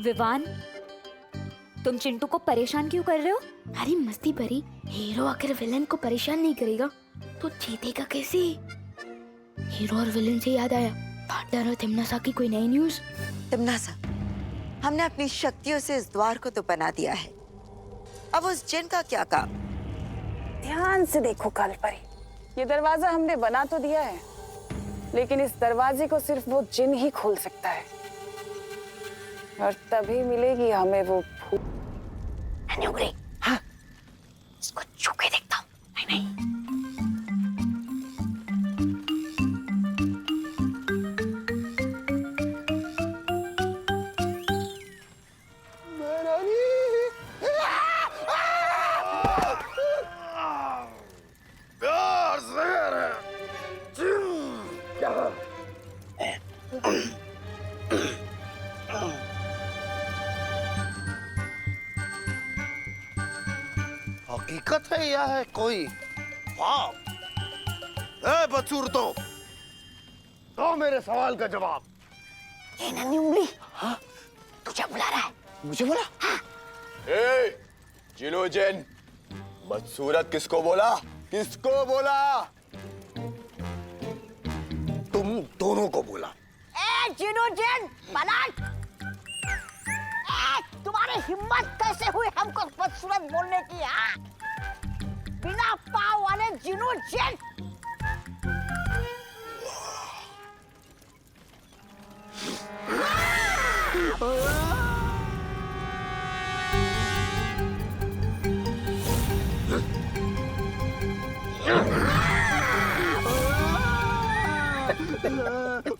विवान, तुम चिंटू को परेशान क्यों कर रहे हो? अरे मस्ती परी, हीरो आखिर विलन को परेशान नहीं करेगा तो जीतेगा कैसे? हीरो और विलन से याद आया, पार्टनर और तिमनासा की कोई नई न्यूज? तिमनासा, हमने अपनी शक्तियों से इस द्वार को तो बना दिया है, अब उस जिन का क्या काम? ध्यान से देखो कालपरी, ये दरवाजा हमने बना तो दिया है, लेकिन इस दरवाजे को सिर्फ वो जिन ही खोल सकता है, और तभी मिलेगी हमें वो फूल। हाँ, इसको छू के देखता हूँ। नहीं हकीकत है या है कोई ख्वाब? बदसूरतो, दो मेरे सवाल का जवाब। ये नन्ही उंगली, हाँ? तुझे बुला रहा है। मुझे बोला? हाँ। जिनो जिन, बदसूरत किसको बोला? किसको बोला? तुम दोनों को बोला। जिनो जिन, पलट! तुम्हारी हिम्मत कैसे हुई हमको बदसूरत बोलने की? हाँ, बिना पाँव वाले जिनो जिन!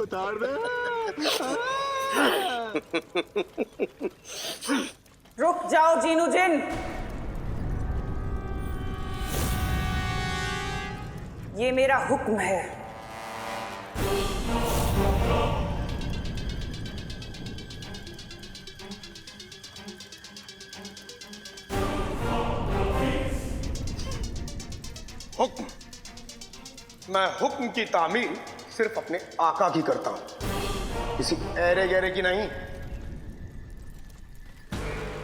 उतार दे। रुक जाओ जीनू जिन, ये मेरा हुक्म है। हुक्म? मैं हुक्म की तामील सिर्फ अपने आका की करता हूं, किसी ऐरे गहरे की नहीं।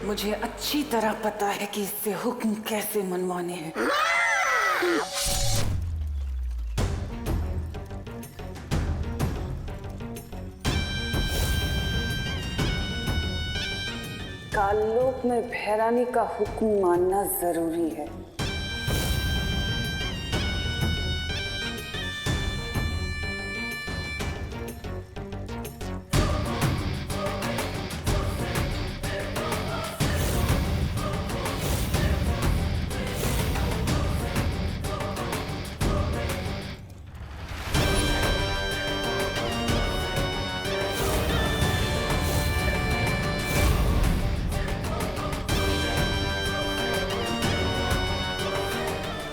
मुझे अच्छी तरह पता है कि इससे हुक्म कैसे मनवाने हैं। काललोक में भैरानी का हुक्म मानना जरूरी है।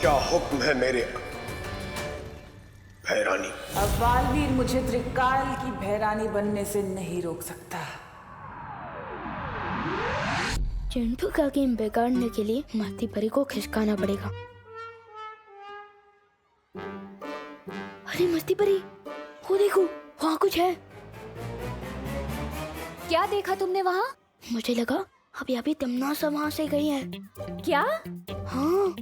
क्या हुक्म है मेरे भैरानी? अब बालवीर मुझे त्रिकाल की भैरानी बनने से नहीं रोक सकता। चिंटू का गेम बिगाड़ने के लिए मस्ती परी को खिसकाना पड़ेगा। अरे मस्ती परी, वो देखो, वहाँ कुछ है। क्या देखा तुमने वहाँ? मुझे लगा अभी अभी तिमनासा वहाँ से गई है। क्या? हाँ।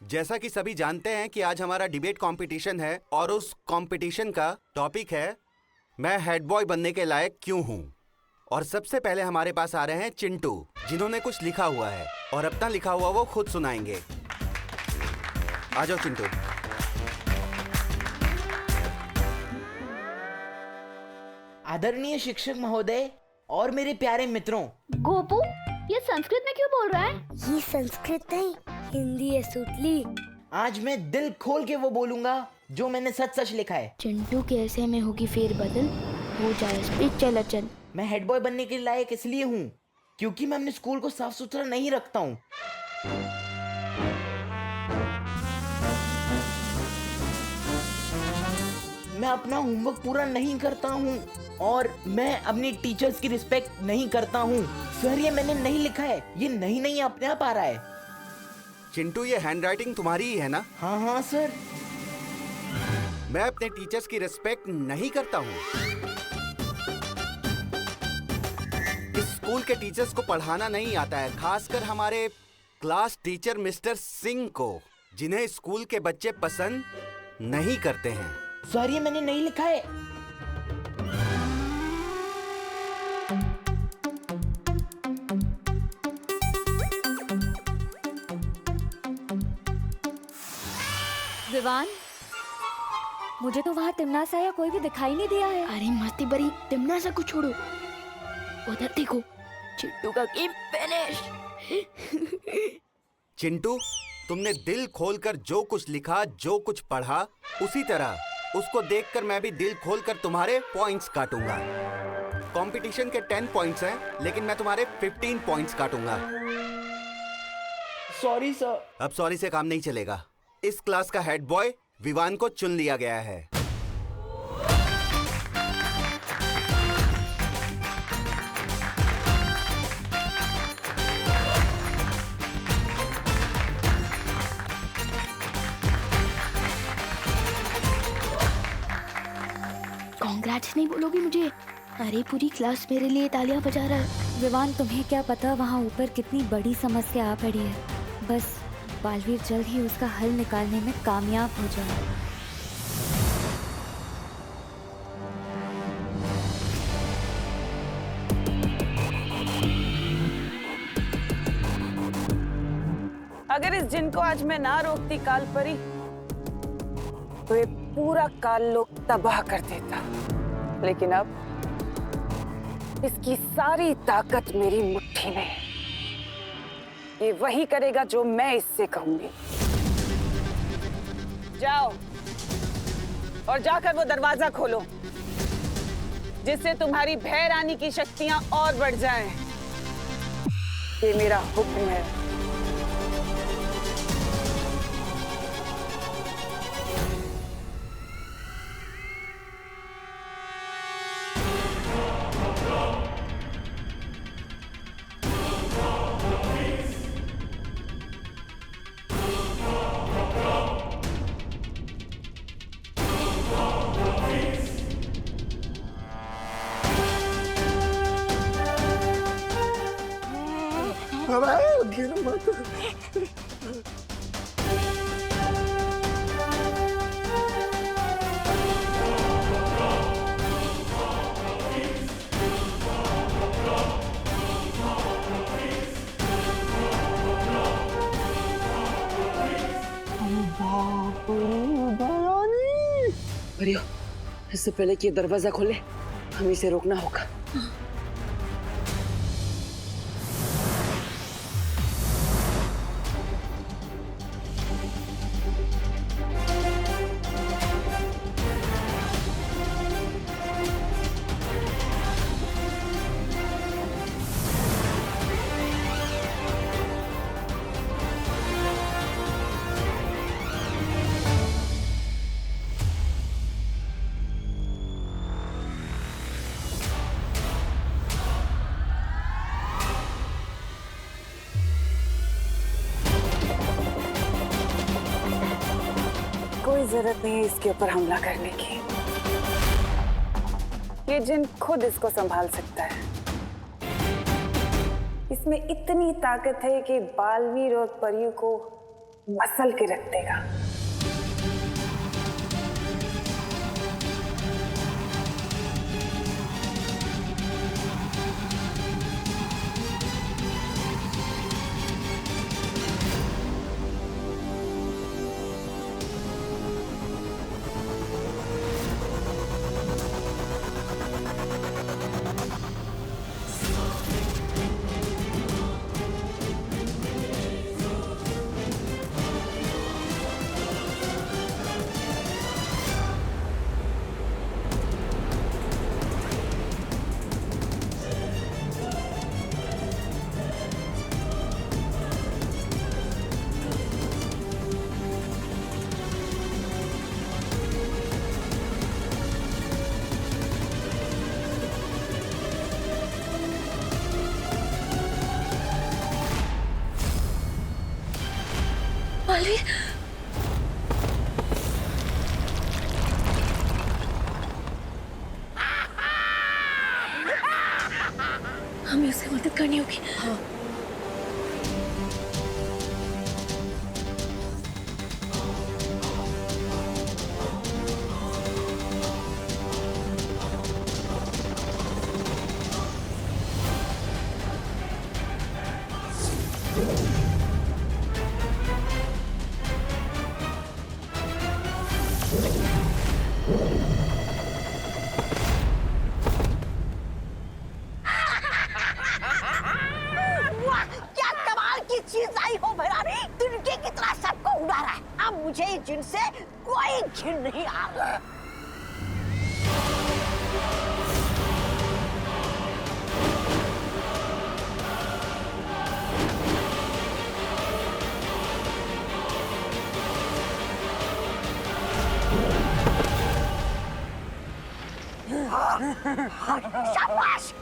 जैसा कि सभी जानते हैं कि आज हमारा डिबेट कंपटीशन है और उस कंपटीशन का टॉपिक है मैं हेड बॉय बनने के लायक क्यों हूँ। और सबसे पहले हमारे पास आ रहे हैं चिंटू, जिन्होंने कुछ लिखा हुआ है और अपना लिखा हुआ वो खुद सुनाएंगे। आ जाओ चिंटू। आदरणीय शिक्षक महोदय और मेरे प्यारे मित्रों। गोपू, ये संस्कृत में क्यों बोल रहा है? ये संस्कृत नहीं, हिंदी है सुतली। आज मैं दिल खोल के वो बोलूंगा जो मैंने सच सच लिखा है। चिंटू के ऐसे में होगी फेरबदल, हो जाए स्पीच चल अचल। मैं हेड बॉय बनने के लायक इसलिए हूँ क्योंकि मैं अपने स्कूल को साफ सुथरा नहीं रखता हूँ। मैं अपना होमवर्क पूरा नहीं करता हूँ और मैं अपनी टीचर्स की रिस्पेक्ट नहीं करता हूँ। सर ये मैंने नहीं लिखा है, ये नहीं अपने आप आ रहा है। चिंटू, ये हैंडराइटिंग तुम्हारी ही है ना? हाँ हाँ सर। मैं अपने टीचर्स की रिस्पेक्ट नहीं करता हूँ। इस स्कूल के टीचर्स को पढ़ाना नहीं आता है, खासकर हमारे क्लास टीचर मिस्टर सिंह को, जिन्हें स्कूल के बच्चे पसंद नहीं करते हैं। सर ये मैंने नहीं लिखा है। विवान, मुझे तो वहाँ तिमनासा या कोई भी दिखाई नहीं दिया है। अरे मस्ती बरी, तिमनासा को छोड़ो, उधर देखो, चिट्टू का गेम फिनिश। चिंटू, तुमने दिल खोलकर जो कुछ लिखा, जो कुछ पढ़ा, उसी तरह उसको देखकर मैं भी दिल खोलकर तुम्हारे पॉइंट्स काटूंगा। कंपटीशन के 10 पॉइंट्स हैं, लेकिन मैं तुम्हारे 15 पॉइंट्स काटूंगा। Sorry sir. अब सॉरी से काम नहीं चलेगा। इस क्लास का हेड बॉय विवान को चुन लिया गया है। कांग्रेट्स नहीं बोलोगी मुझे? अरे पूरी क्लास मेरे लिए तालियां बजा रहा है। विवान, तुम्हें क्या पता वहाँ ऊपर कितनी बड़ी समस्या आ पड़ी है। बस बालवीर जल्द ही उसका हल निकालने में कामयाब हो जाए। अगर इस जिन को आज मैं ना रोकती काल परी, तो ये पूरा काल लोक तबाह कर देता। लेकिन अब इसकी सारी ताकत मेरी मुट्ठी में है। ये वही करेगा जो मैं इससे कहूंगी। जाओ और जाकर वो दरवाजा खोलो, जिससे तुम्हारी भय रानी की शक्तियां और बढ़ जाएं। ये मेरा हुक्म है। परियो, इससे पहले कि ये दरवाजा खोले, हमें इसे रोकना होगा। कोई जरूरत नहीं है इसके ऊपर हमला करने की। ये जिन खुद इसको संभाल सकता है। इसमें इतनी ताकत है कि बालवीर और परियों को मसल के रख देगा। उसे मदद करनी होगी। हाँ। वाह, क्या कमाल की चीज आई हो भैरानी, तिनके की तरह सबको उड़ा रहा है। अब मुझे इस जिन से कोई घिन नहीं आ रहा। शाबाश।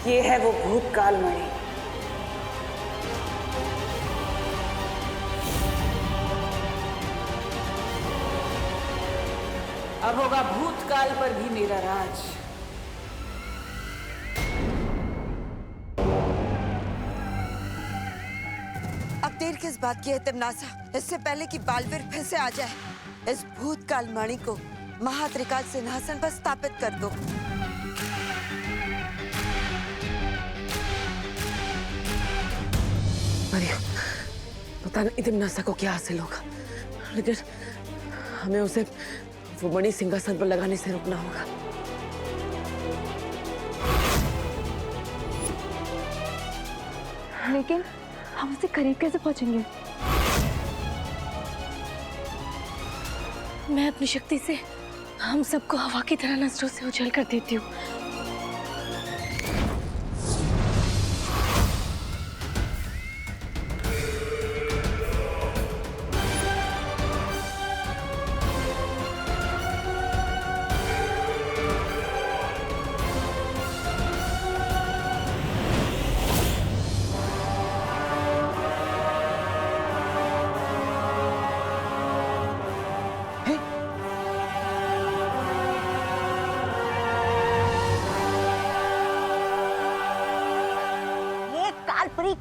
ये है वो भूतकाल मणि। अब होगा भूतकाल पर भी मेरा राज। अब देर किस बात की है तिमनासा? इससे पहले कि बालवीर फिर से आ जाए, इस भूतकाल मणि को महात्रिकाल सिंहासन पर स्थापित कर दो। मरिया, पता नहीं तिमनासा को क्या हासिल होगा, लेकिन हमें उसे वो मणि सिंहासन पर लगाने से रोकना होगा। लेकिन हम उससे करीब कैसे पहुंचेंगे? मैं अपनी शक्ति से हम सबको हवा की तरह नजरों से उछल कर देती हूँ।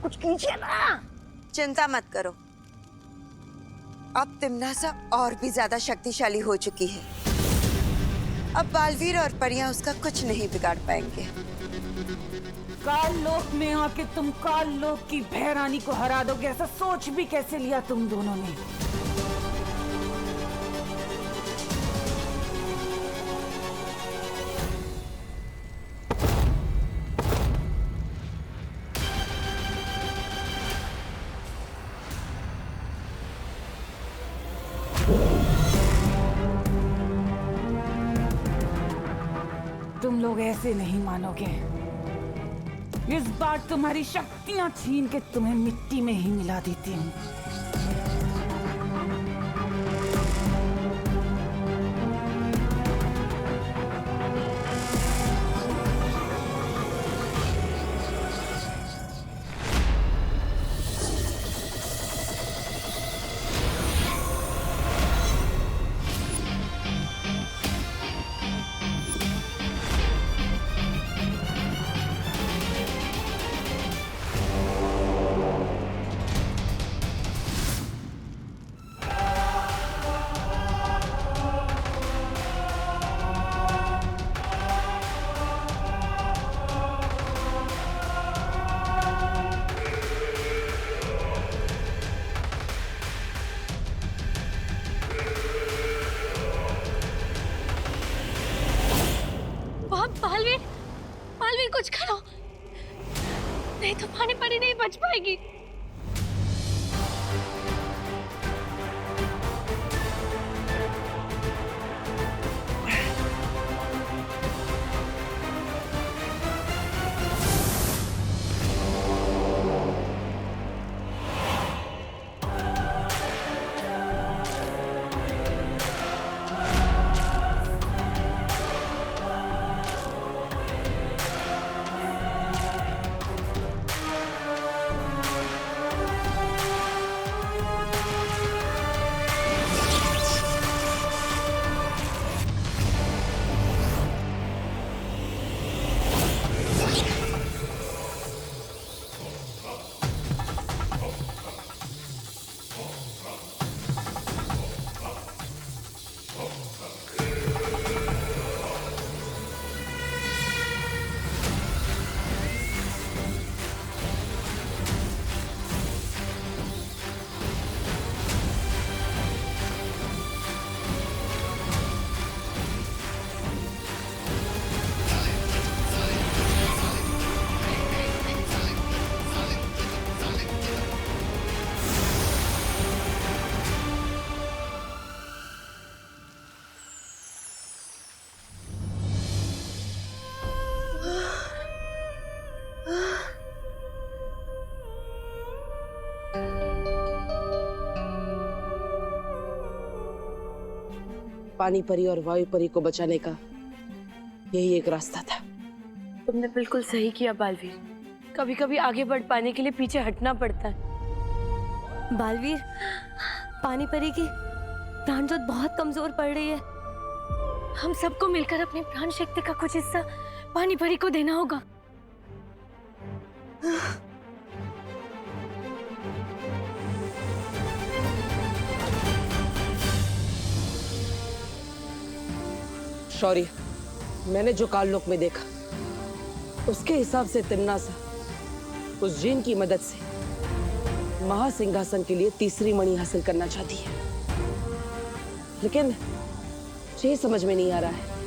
कुछ कीजिए ना। चिंता मत करो, अब तिमनासा और भी ज्यादा शक्तिशाली हो चुकी है। अब बालवीर और परियां उसका कुछ नहीं बिगाड़ पाएंगे। काल लोक में आके तुम काल लोक की भैरानी को हरा दोगे, ऐसा सोच भी कैसे लिया तुम दोनों ने? तुम लोग ऐसे नहीं मानोगे। इस बार तुम्हारी शक्तियां छीन के तुम्हें मिट्टी में ही मिला देती हूँ। बालवीर, बालवीर कुछ करो, नहीं तो पानी परी नहीं बच पाएगी। पानी परी और वायु परी को बचाने का यही एक रास्ता था। तुमने बिल्कुल सही किया बालवीर। कभी कभी आगे बढ़ पाने के लिए पीछे हटना पड़ता है। बालवीर, पानी परी की प्राण ज्योत बहुत कमजोर पड़ रही है। हम सबको मिलकर अपनी प्राण शक्ति का कुछ हिस्सा पानी परी को देना होगा। शौर्य, मैंने जो काललोक में देखा उसके हिसाब से तिम्नासा उस जिन की मदद से महासिंहासन के लिए तीसरी मणि हासिल करना चाहती है, लेकिन ये समझ में नहीं आ रहा है